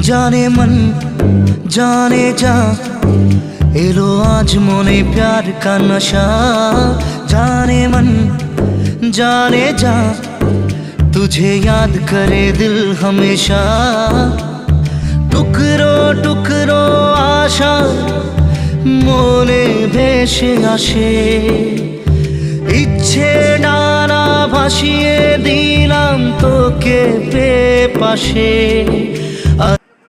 जाने मन जाने जा एलो आज मोने प्यार का नशा। जाने मन जाने जा तुझे याद करे दिल हमेशा। टुकरो टुकरो आशा मोने भेसे आसे इच्छे डाना भासिए दिलाम तोके पे पाशे।